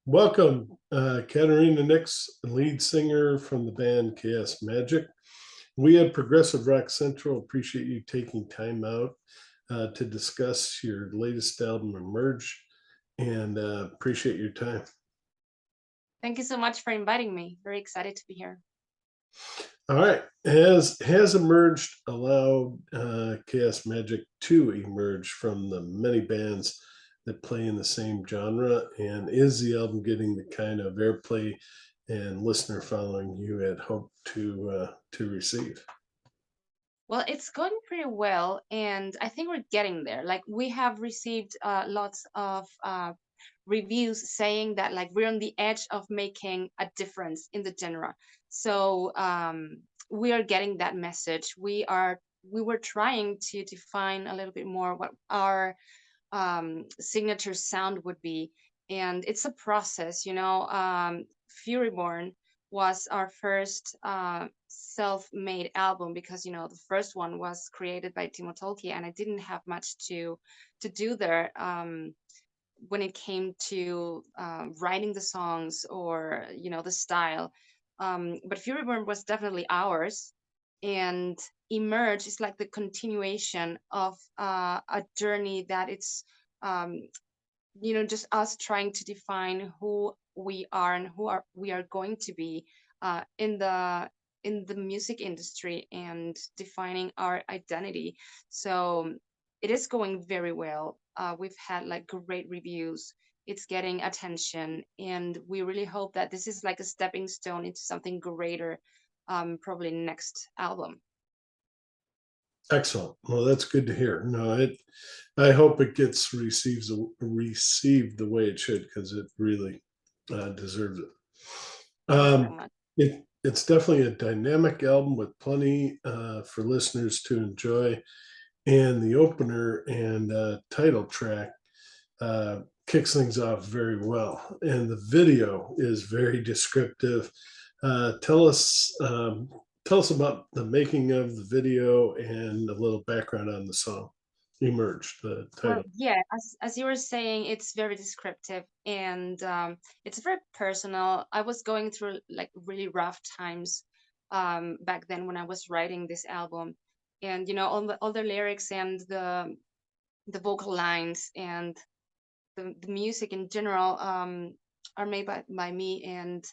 Welcome, Caterina Nix, lead singer from the band KS Magic. We at Progressive Rock Central appreciate you taking time out to discuss your latest album, Emerge, and appreciate your time. Thank you so much for inviting me. Very excited to be here. All right, has Emerged allowed KS Magic to emerge from the many bands that play in the same genre, and is the album getting the kind of airplay and listener following you had hoped to receive? Well, it's going pretty well, and I think we're getting there. Like we have received lots of reviews saying that like we're on the edge of making a difference in the genre. So we are getting that message. We were trying to define a little bit more what our signature sound would be. And it's a process, Furyborn was our first self-made album because the first one was created by Timo Tolkki, and I didn't have much to do there when it came to writing the songs or the style. But Furyborn was definitely ours, and Emerge is like the continuation of a journey that it's um, just us trying to define who we are and we are going to be in the music industry and defining our identity. So it is going very well. We've had like great reviews. It's getting attention, and we really hope that this is like a stepping stone into something greater, probably next album. Excellent. Well, that's good to hear. No, I hope it gets received the way it should, because it really deserves it. Thank you so Um, much. it's definitely a dynamic album with plenty for listeners to enjoy. And the opener and title track kicks things off very well. And the video is very descriptive. Uh, tell us um, tell us about the making of the video and a little background on the song. Emerge, the Well, title. yeah, as you were saying, it's very descriptive and it's very personal. I was going through like really rough times back then when I was writing this album, and all the lyrics and the vocal lines and the music in general are made by me and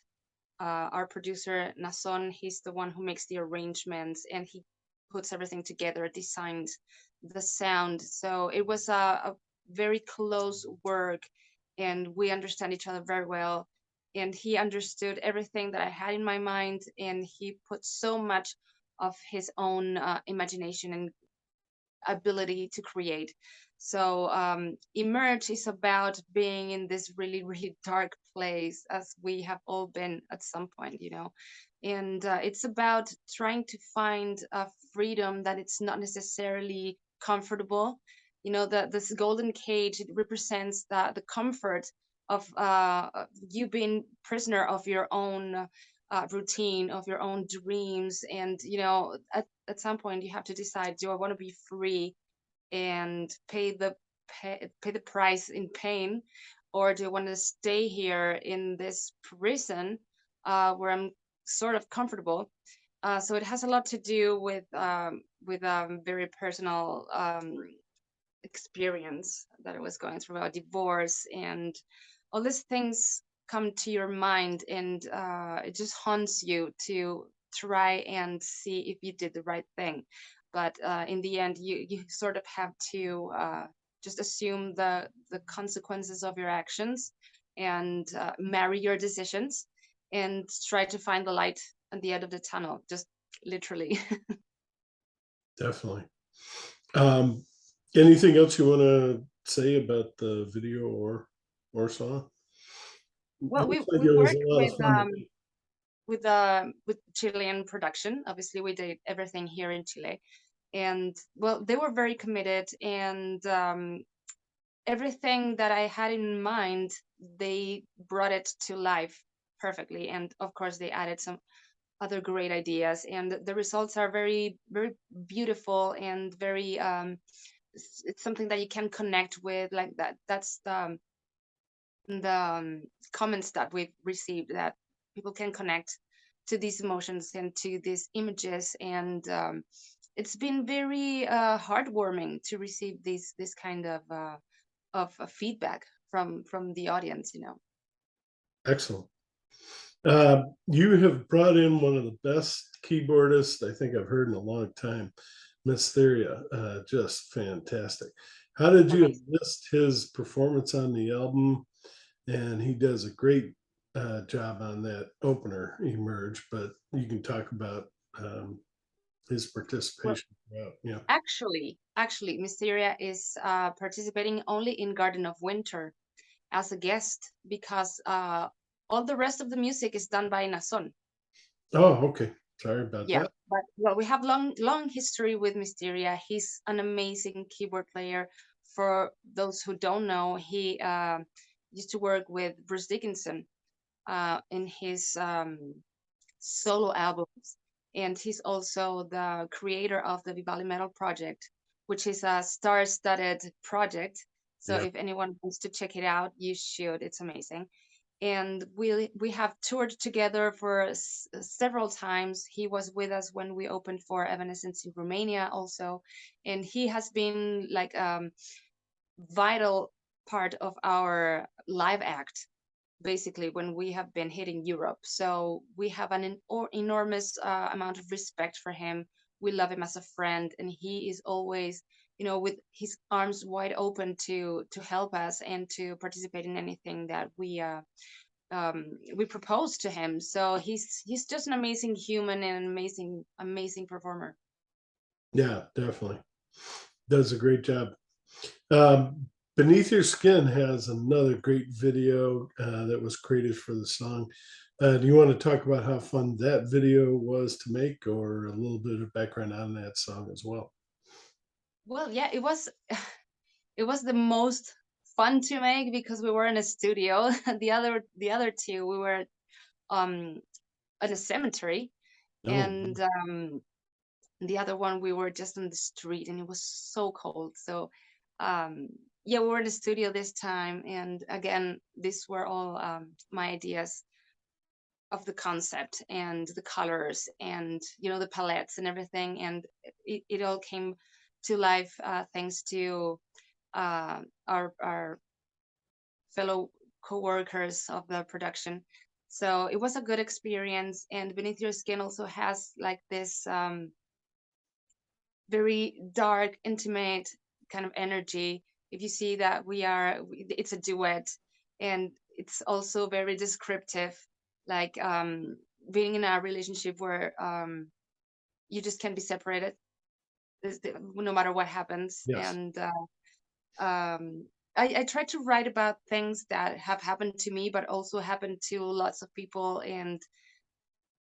our producer Nason. He's the one who makes the arrangements and he puts everything together, designs the sound. So it was a very close work, and we understand each other very well. And he understood everything that I had in my mind, and he put so much of his own imagination and ability to create. So Emerge is about being in this really, really dark place, as we have all been at some point. And it's about trying to find a freedom that it's not necessarily comfortable. This golden cage, it represents the comfort of you being prisoner of your own routine, of your own dreams. And at some point you have to decide, do I want to be free and pay the price in pain, or do I want to stay here in this prison where I'm sort of comfortable? So it has a lot to do with very personal experience that I was going through, a divorce, and all these things come to your mind, and it just haunts you to try and see if you did the right thing. But in the end, you sort of have to just assume the consequences of your actions and marry your decisions and try to find the light at the end of the tunnel, just literally. Definitely. Um, anything else you want to say about the video or song? It Well, looks like we it was a worked lot of fun to make. with Chilean production. Obviously, we did everything here in Chile, and well, they were very committed, and everything that I had in mind, they brought it to life perfectly. And of course, they added some other great ideas, and the results are very, very beautiful and very. It's something that you can connect with, like that. That's the comments that we've received, that people can connect to these emotions and to these images, and it's been very heartwarming to receive this kind of feedback from the audience, you know. Excellent. You have brought in one of the best keyboardists I think I've heard in a long time, Miss Theria. Just fantastic. How did you Amazing. enlist his performance on the album? And he does a great job on that opener, Emerge. But you can talk about his Well, participation throughout. Yeah. actually, Mysteria is participating only in Garden of Winter as a guest, because all the rest of the music is done by Nason. Oh, okay. Sorry about Yeah, that. but well, we have long history with Mysteria. He's an amazing keyboard player. For those who don't know, he used to work with Bruce Dickinson in his solo albums, and he's also the creator of the Vivali Metal Project, which is a star-studded project. So Yeah. if anyone wants to check it out, you should. It's amazing. And we have toured together for several times. He was with us when we opened for Evanescence in Romania also, and he has been like vital part of our live act, basically, when we have been hitting Europe. So we have an enormous amount of respect for him. We love him as a friend, and he is always, with his arms wide open to help us and to participate in anything that we propose to him. So he's just an amazing human and an amazing performer. Yeah, definitely. Does a great job. Beneath Your Skin has another great video that was created for the song. Do you want to talk about how fun that video was to make, or a little bit of background on that song as well? Well, yeah, it was the most fun to make because we were in a studio. The other two, we were um in a cemetery, Oh, and the other one we were just on the street, and it was so cold. So um yeah, we were in the studio this time, and again, these were all my ideas of the concept and the colors and the palettes and everything, and it all came to life thanks to our fellow co-workers of the production. So it was a good experience, and Beneath Your Skin also has like this very dark, intimate kind of energy. If you see that it's a duet, and it's also very descriptive, like being in a relationship where you just can't be separated, no matter what happens. yes, And I try to write about things that have happened to me, but also happened to lots of people, and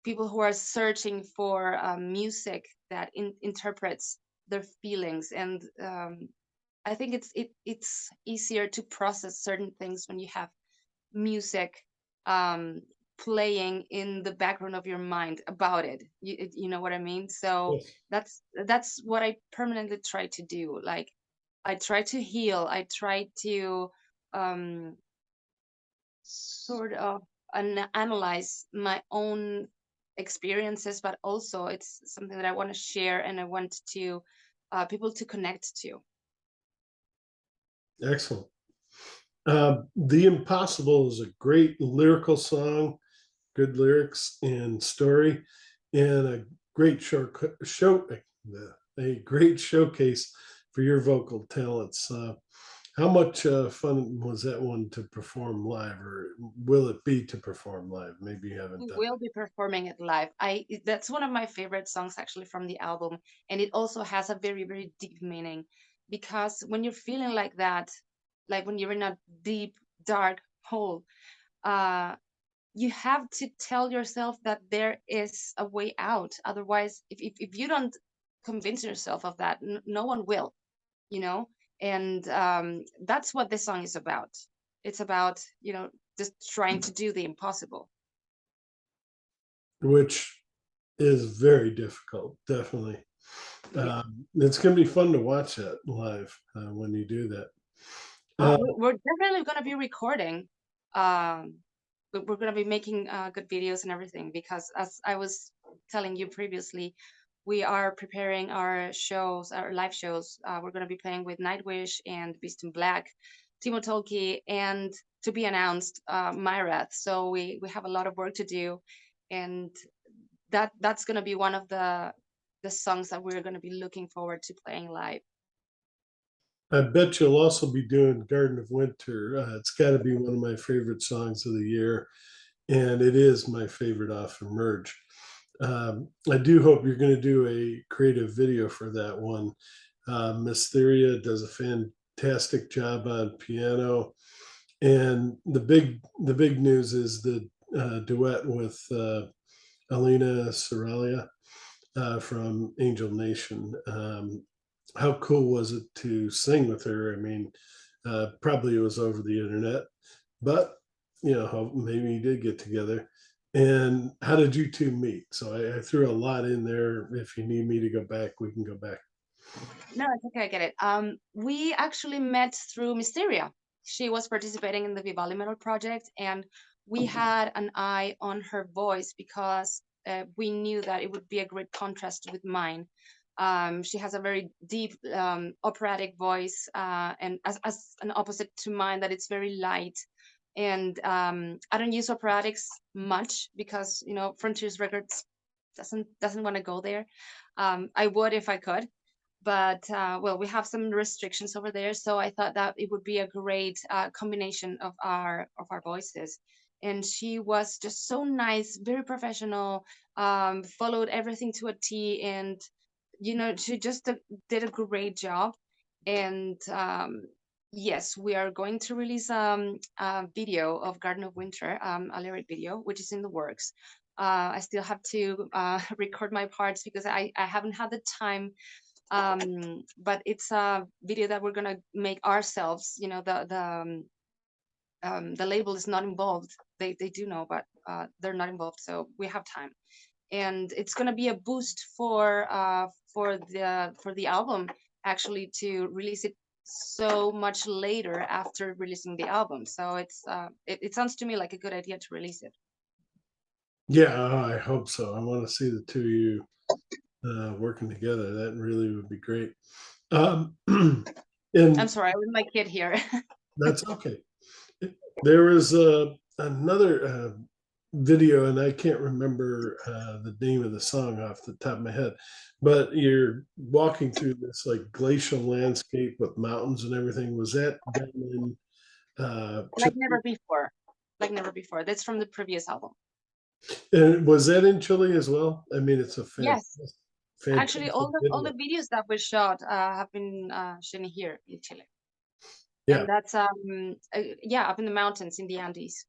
people who are searching for music that interprets their feelings. And I think it's easier to process certain things when you have music um, playing in the background of your mind about it. You know what I mean? So yes. that's what I permanently try to do. Like, I try to heal. I try to um, sort of analyze my own experiences, but also it's something that I want to share, and I want to people to connect to. Excellent. The Impossible is a great lyrical song, good lyrics and story, and a great a great showcase for your vocal talents. How much fun was that one to perform live, or will it be to perform live? Maybe you haven't We done will be performing it live. That's one of my favorite songs actually from the album, and it also has a very deep meaning, because when you're feeling like that, like when you're in a deep dark hole, uh you have to tell yourself that there is a way out. Otherwise, if you don't convince yourself of that, no one will, you know. And that's what this song is about. It's about just trying to do the impossible. it, which is very difficult, definitely. Yeah. It's going to be fun to watch that live when you do that. We're definitely going to be recording. um, we're going to be making good videos and everything, because as I was telling you previously, we are preparing our shows, our live shows. We're going to be playing with Nightwish and Beast in Black, Timo Tolkki, and to be announced, Myrath. So we have a lot of work to do, and that's going to be one of the songs that we're going to be looking forward to playing live. I bet you'll also be doing Garden of Winter. It's got to be one of my favorite songs of the year, and it is my favorite off Emerge. I do hope you're going to do a creative video for that one. Miss Theria does a fantastic job on piano, and the big news is the duet with Alina Saralia from Angel Nation. How cool was it to sing with her? I mean, probably it was over the internet, but maybe you did get together. And how did you two meet? So I threw a lot in there. If you need me to go back, we can go back. No, it's okay. I get it. We actually met through Mysteria. She was participating in the Vivali Metal project, and we had an eye on her voice because we knew that it would be a great contrast with mine. She has a very deep operatic voice, and as an opposite to mine, that it's very light. And I don't use operatics much because Frontiers Records doesn't want to go there. I would if I could, but well, we have some restrictions over there, so I thought that it would be a great combination of our voices. And she was just so nice, very professional, followed everything to a T, and she just did a great job. And yes, we are going to release a video of Garden of Winter, a lyric video, which is in the works. I still have to record my parts because I haven't had the time, but it's a video that we're gonna make ourselves. The label is not involved. They do know, but they're not involved, so we have time. And it's gonna be a boost for the album, actually, to release it so much later after releasing the album. So it sounds to me like a good idea to release it. Yeah, I hope so. I want to see the two of you working together. That really would be great. Um, I'm and sorry, with my kid here. that's okay. There was another video, and I can't remember the name of the song off the top of my head, but you're walking through this like glacial landscape with mountains and everything. Was that done in Like Chile? never before. Like never before. That's from the previous album. And was that in Chile as well? I mean, it's a Yes. Actually, fantastic all video. the videos that we shot have been shooting here in Chile, Yeah. and that's yeah, up in the mountains in the Andes.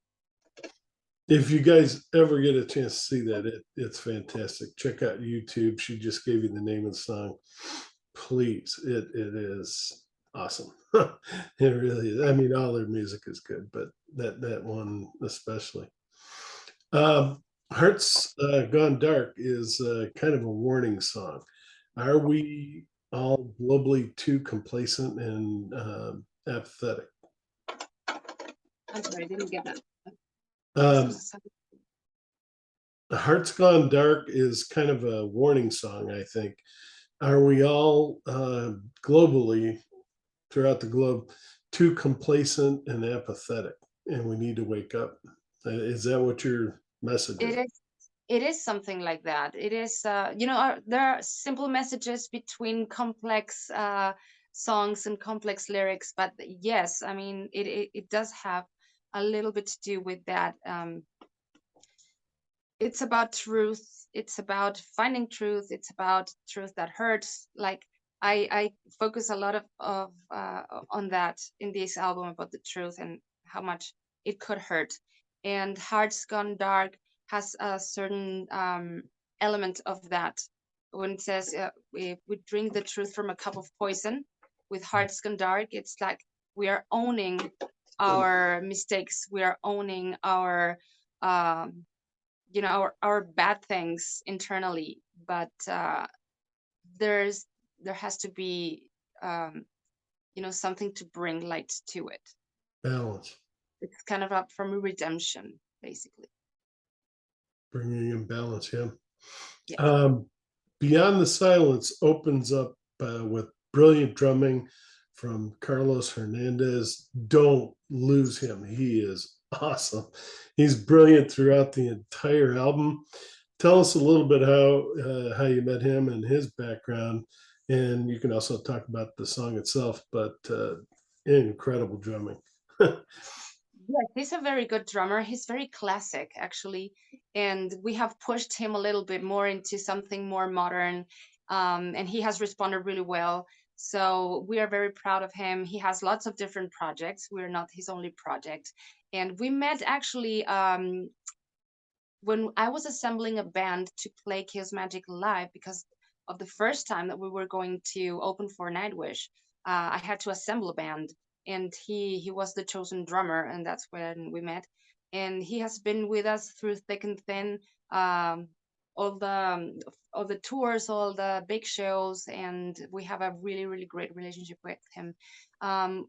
If you guys ever get a chance to see that, it's fantastic. Check out YouTube. She just gave you the name of the song. Please, it is awesome. It really is. I mean, all their music is good, but that one especially. Um, Hearts Gone Dark is kind of a warning song. Are we all globally too complacent and apathetic? I'm sorry, I didn't get that. Um, Hearts Gone Dark is kind of a warning song, I think. Are we all globally throughout the globe too complacent and apathetic, and we need to wake up? Is that what your message It is? is. It is something like that. It is. There are simple messages between complex songs and complex lyrics, but yes, I mean, it does have a little bit to do with that. It's about truth, it's about finding truth, it's about truth that hurts. Like, I focus a lot on that in this album, about the truth and how much it could hurt. And Hearts Gone Dark has a certain element of that. When it says we drink the truth from a cup of poison, with Hearts Gone Dark, it's like we are owning our mistakes, we are owning um, our bad things internally, but there's there has to be something to bring light to it. Balance. it's kind of up from a redemption, basically. Bringing in balance, yeah. Yes. Um, Beyond the Silence opens up with brilliant drumming from Carlos Hernandez. Don't lose him. He is awesome. He's brilliant throughout the entire album. Tell us a little bit how you met him and his background, and you can also talk about the song itself. But incredible drumming. Yes, he's a very good drummer. He's very classic, actually, and we have pushed him a little bit more into something more modern, and he has responded really well. So we are very proud of him. He has lots of different projects. We're not his only project, and we met actually when I was assembling a band to play Chaos Magic live because of the first time that we were going to open for Nightwish. I had to assemble a band, and he was the chosen drummer, and that's when we met. And he has been with us through thick and thin, um, all the all the tours, all the big shows, and we have a really great relationship with him.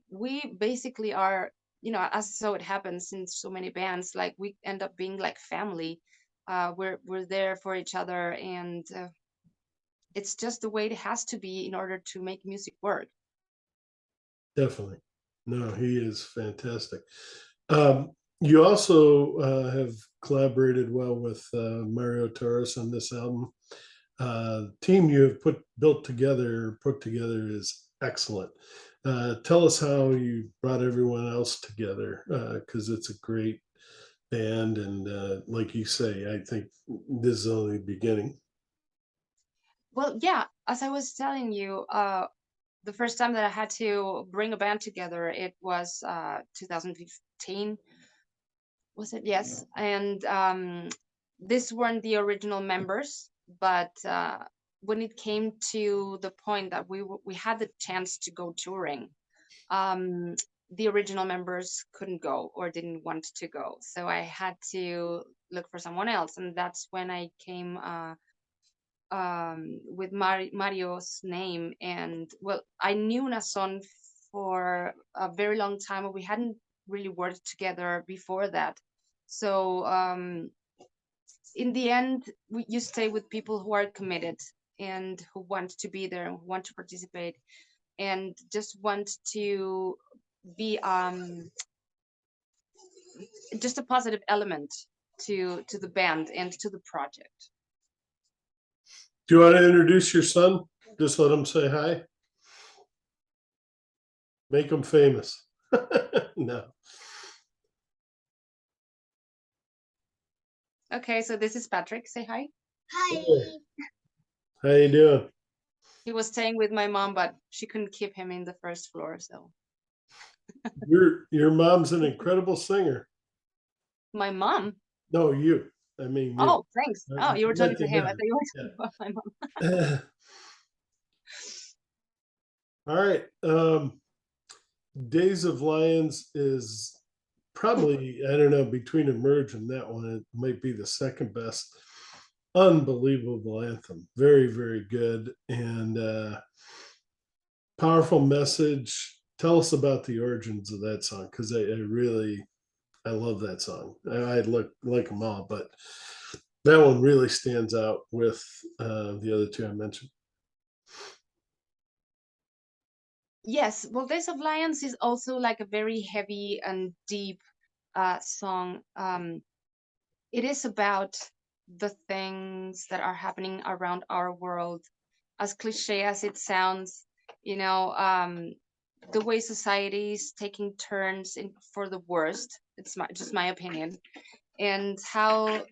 We basically are, as so it happens in so many bands, like we end up being like family. We're there for each other, and it's just the way it has to be in order to make music work. Definitely. No, he is fantastic. You also have collaborated well with Mario Torres on this album. Team you have put together is excellent. Tell us how you brought everyone else together, because it's a great band, and like you say, I think this is only the beginning. Well, yeah, as I was telling you, the first time that I had to bring a band together, it was 2015. Was it? Yes. And these weren't the original members, but when it came to the point that we had the chance to go touring, um, the original members couldn't go or didn't want to go. So I had to look for someone else, and that's when I came with Mario's name. And well, I knew Nason for a very long time, but we hadn't really worked together before that. So in the end, you stay with people who are committed and who want to be there and who want to participate and just want to be just a positive element to the band and to the project. Do you want to introduce your son? Just let him say hi. Make him famous. No. Okay, so this is Patrick. Say hi. Hey, how you doing? He was staying with my mom, but she couldn't keep him in the first floor. So Your mom's an incredible singer. my mom. No, you. I mean you. Oh, thanks. I Oh, you were talking meant to him. I together. thought you were talking about my mom. Yeah. All right. Days of Lions is probably, I don't know, between Emerge and that one, it might be the second best. Unbelievable anthem. Very good. And powerful message. Tell us about the origins of that song, because I love that song. I like them all, but that one really stands out with the other two I mentioned. Yes, well, Days of Lions is also like a very heavy and deep song. It is about the things that are happening around our world. As cliche as it sounds, you know, the way society is taking turns for the worst. It's just my opinion, and how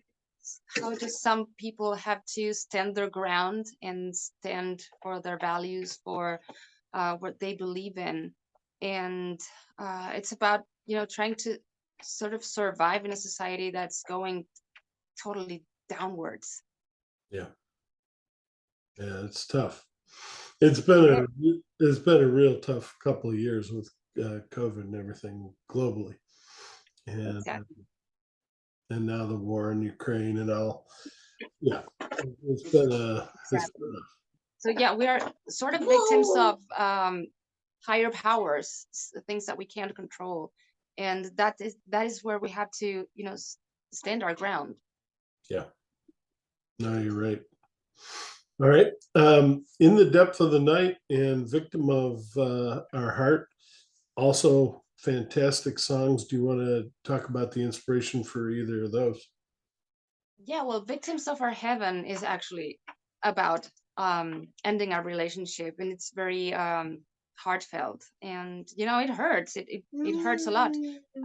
just some people have to stand their ground and stand for their values, for what they believe in. And it's about, trying to sort of survive in a society that's going totally downwards. Yeah, yeah, it's tough. It's been a real tough couple of years with COVID and everything globally, and Exactly. and now the war in Ukraine and all. Yeah, it's Exactly. So yeah, we are sort of victims of higher powers, things that we can't control. and that is where we have to, stand our ground. Yeah, no, you're right. All right. In the Depth of the Night and Victim of Our Heart, also fantastic songs. Do you want to talk about the inspiration for either of those? Yeah, well, Victims of Our Heaven is actually about ending our relationship, and it's very heartfelt, and it hurts. It hurts a lot.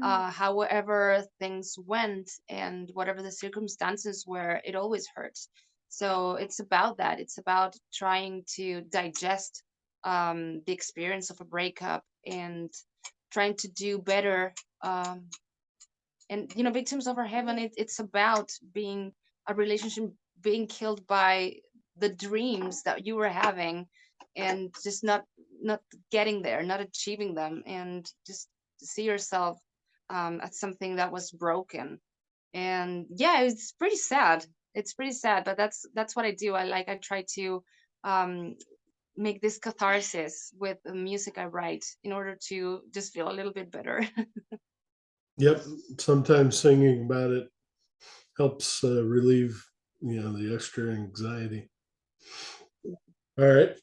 However things went and whatever the circumstances were, it always hurts. So it's about that. It's about trying to digest the experience of a breakup and trying to do better. And Victims of Our Heaven, it's about being a relationship being killed by the dreams that you were having, and just not getting there, not achieving them, and just see yourself as something that was broken. And yeah, it's pretty sad. It's pretty sad, but that's what I do. I try to um make this catharsis with the music I write in order to just feel a little bit better. Yep. Sometimes singing about it helps relieve, the extra anxiety. All right.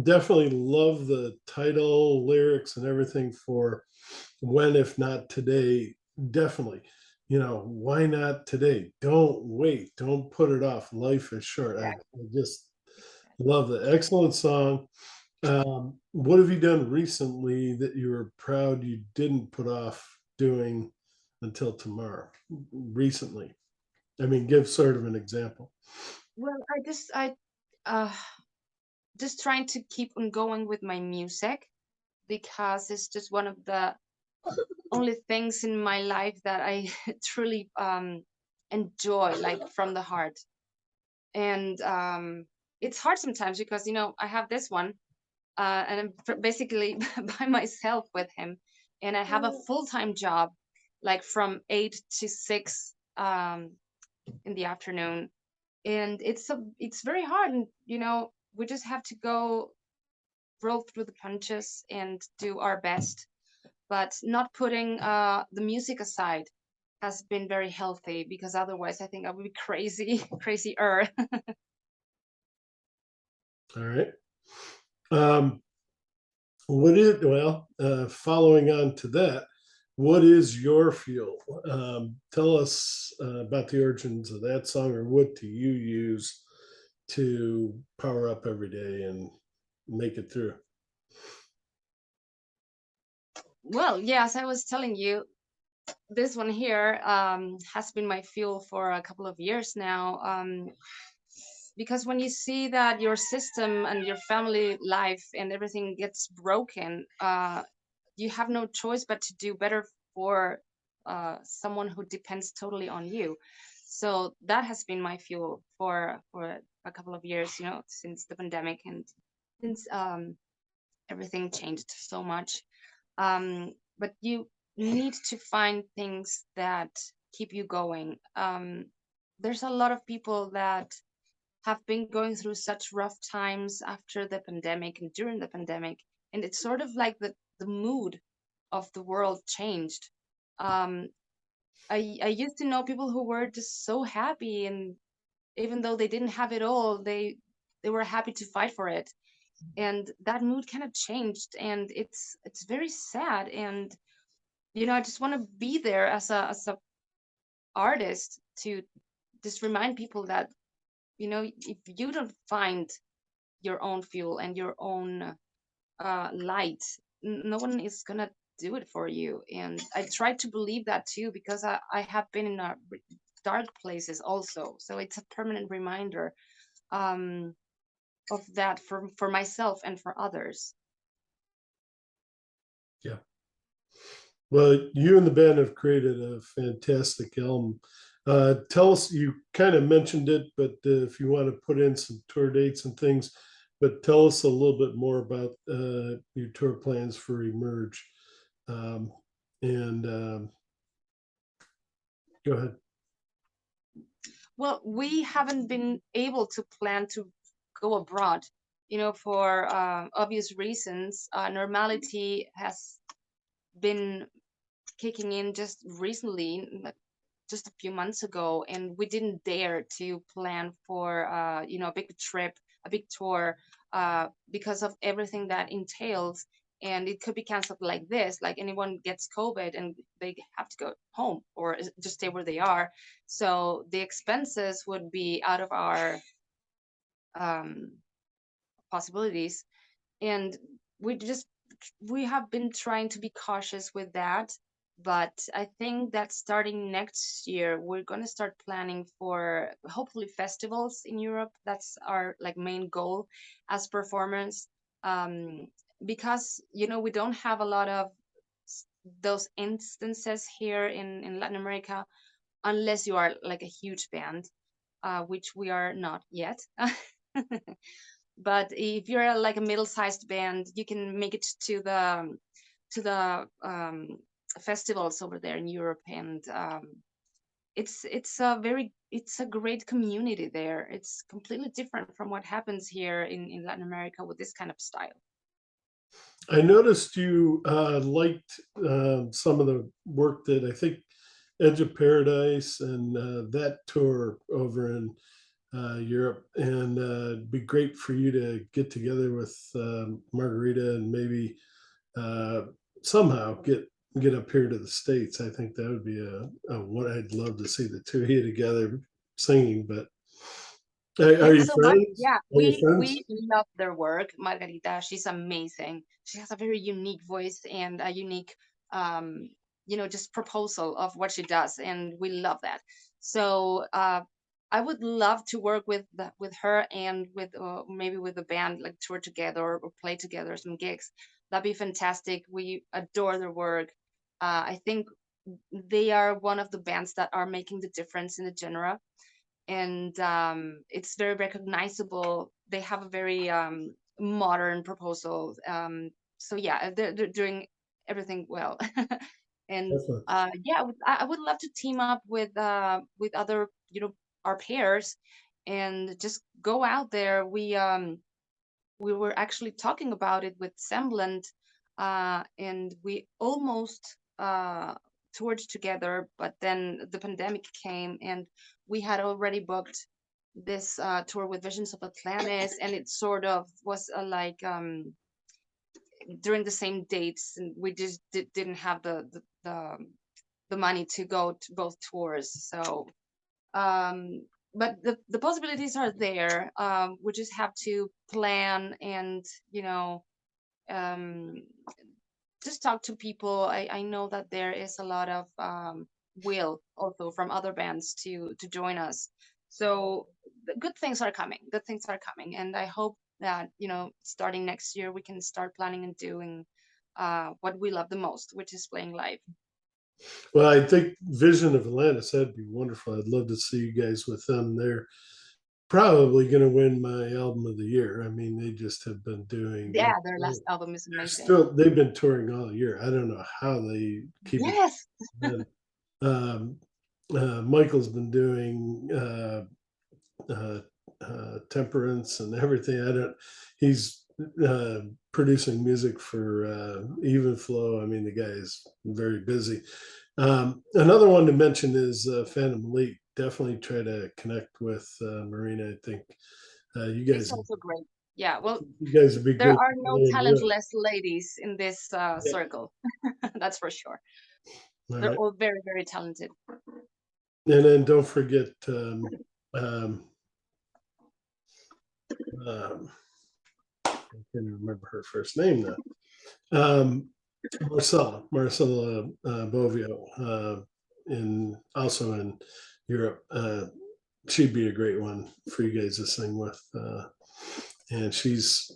Definitely love the title, lyrics, and everything for When If Not Today. Definitely. Why not today? Don't wait. Don't put it off. Life is short. I just love the excellent song. What have you done recently that you were proud you didn't put off doing until tomorrow? Recently. I mean, give sort of an example. Well, I uh just trying to keep on going with my music, because it's just one of the only things in my life that I truly enjoy, like from the heart. And it's hard sometimes because I have this one, and I'm basically by myself with him, and I have a full-time job, like from 8 to 6 in the afternoon, and it's very hard, and we just have to go roll through the punches and do our best. But not putting the music aside has been very healthy, because otherwise I think I would be crazy, crazier. All right. Um, following on to that, what is your fuel? Tell us about the origins of that song, or what do you use to power up every day and make it through? Well, yeah, as I was telling you, this one here has been my fuel for a couple of years now. Because when you see that your system and your family life and everything gets broken, you have no choice but to do better for someone who depends totally on you. So that has been my fuel for a couple of years, since the pandemic, and since everything changed so much. But you need to find things that keep you going. There's a lot of people that have been going through such rough times after the pandemic and during the pandemic, and it's sort of like the mood of the world changed. um I used to know people who were just so happy, and even though they didn't have it all, they were happy to fight for it, and that mood kind of changed, and it's very sad. And I just want to be there as a artist to just remind people that if you don't find your own fuel and your own light, no one is gonna do it for you. And I try to believe that too, because I have been in dark places also, so it's a permanent reminder um, of that for myself and for others. Yeah. Well, you and the band have created a fantastic album. Tell us, you kind of mentioned it, but if you want to put in some tour dates and things, but tell us a little bit more about your tour plans for Emerge. Um, and Go ahead. Well, we haven't been able to plan to go abroad, for obvious reasons. Normality has been kicking in just recently, like just a few months ago, and we didn't dare to plan for a big trip, a big tour, because of everything that entails. And it could be canceled like this, like anyone gets COVID and they have to go home or just stay where they are. So the expenses would be out of our um, possibilities. And we just we have been trying to be cautious with that. But I think that starting next year we're going to start planning for hopefully festivals in Europe. That's our like main goal as performers. um, because we don't have a lot of s- those instances here in Latin America, unless you are like a huge band, which we are not yet. But if you're like a middle-sized band, you can make it to the festivals over there in Europe. And it's a great community there. It's completely different from what happens here in Latin America with this kind of style. I noticed you liked some of the work that I think Edge of Paradise and that tour over in Europe, and it'd be great for you to get together with Margarita and maybe uh, somehow get up here to the States. I think that would be a what I'd love to see the two of you together singing. But are Thanks you so much. friends? Yeah, Are you we friends? love their work. Margarita, she's amazing. She has a very unique voice and a unique, um, just proposal of what she does, and we love that. So I would love to work with her and with maybe with the band, like tour together or play together some gigs. That'd be fantastic. We adore their work. I think they are one of the bands that are making the difference in the genre. And it's very recognizable. They have a very modern proposal. So yeah, they're doing everything well. And Definitely. yeah, I would love to team up with other, our peers, and just go out there. We were actually talking about it with Semblant, and we almost toured together, but then the pandemic came, and we had already booked this tour with Visions of Atlantis, and it sort of was like during the same dates, and we just didn't have the money to go to both tours. So um but the possibilities are there. We just have to plan and um just talk to people. I know that there is a lot of will also from other bands to join us. So good things are coming. Good things are coming, and I hope that starting next year we can start planning and doing what we love the most, which is playing live. Well, I think Vision of Atlantis, that'd be wonderful. I'd love to see you guys with them. They're probably going to win my album of the year. I mean, they just have been doing Yeah, it. their last album is amazing. They've been touring all year. I don't know how they keep it. Yes. And, um, Michael's been doing uh, Temperance and everything. I don't. He's producing music for Even Flow. I mean, the guy is very busy. Another one to mention is Phantom Leak. Definitely try to connect with Marina. I think you She's guys, also great. Yeah, well, you guys would be there great are to no play in Europe. talentless ladies in this Yeah. circle. That's for sure. All They're right, all very, very talented. and then don't forget um, um, I can't even remember her first name now. Marcella Bovio, in also in Europe. She'd be a great one for you guys to sing with, and she's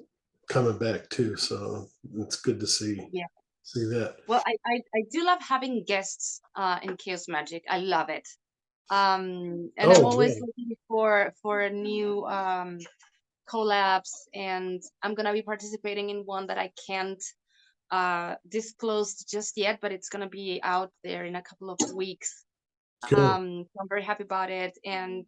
coming back too. So it's good to Yeah. see that. Well, I do love having guests in Chaos Magic. I love it. And I'm Oh always yeah, looking for new collabs, and I'm gonna be participating in one that I can't disclose just yet, but it's gonna be out there in a couple of weeks. good. So I'm very happy about it. And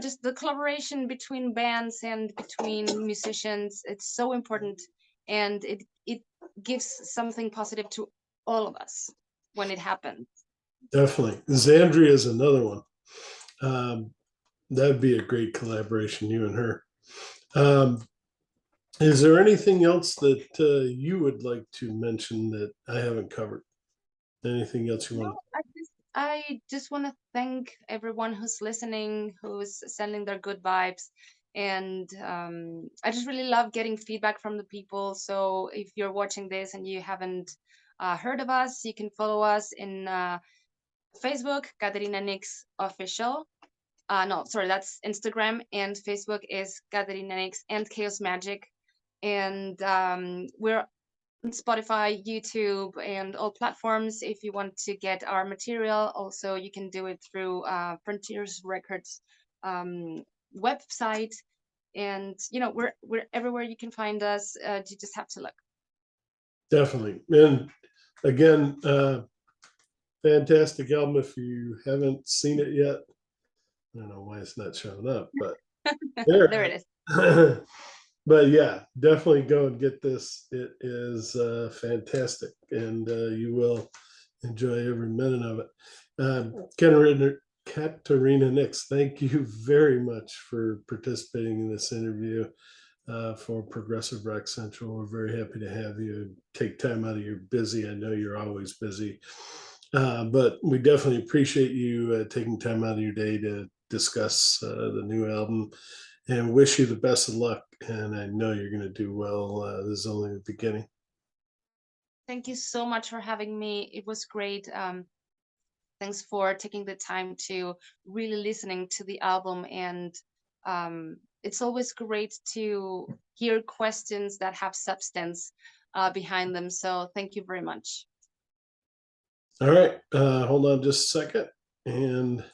just the collaboration between bands and between musicians, it's so important, and it gives something positive to all of us. when it happens. Definitely. Zandria is another one. Um, that'd be a great collaboration, you and her. Um, is there anything else that you would like to mention that I haven't covered? Anything else you No, want? I just want to thank everyone who's listening, who's sending their good vibes. And I just really love getting feedback from the people. So if you're watching this and you haven't heard of us, you can follow us in Facebook, Caterina Nix Official. No, sorry, that's Instagram, and Facebook is Caterina Nix and Chaos Magic. And we're on Spotify, YouTube, and all platforms. If you want to get our material, also you can do it through Frontiers Records website. And we're everywhere you can find us. You just have to look. Definitely. And again, fantastic album. If you haven't seen it yet, I don't know why it's not showing up, but There it there. is. But yeah, definitely go and get this. It is fantastic, and you will enjoy every minute of it. Caterina Nix, thank you very much for participating in this interview for Progressive Rock Central. We're very happy to have you take time out of your busy. I know you're always busy, but we definitely appreciate you taking time out of your day to discuss the new album and wish you the best of luck. And I know you're going to do well. This is only the beginning. Thank you so much for having me. It was great. Thanks for taking the time to really listening to the album. And it's always great to hear questions that have substance behind them. So thank you very much. All right. Hold on just a second. And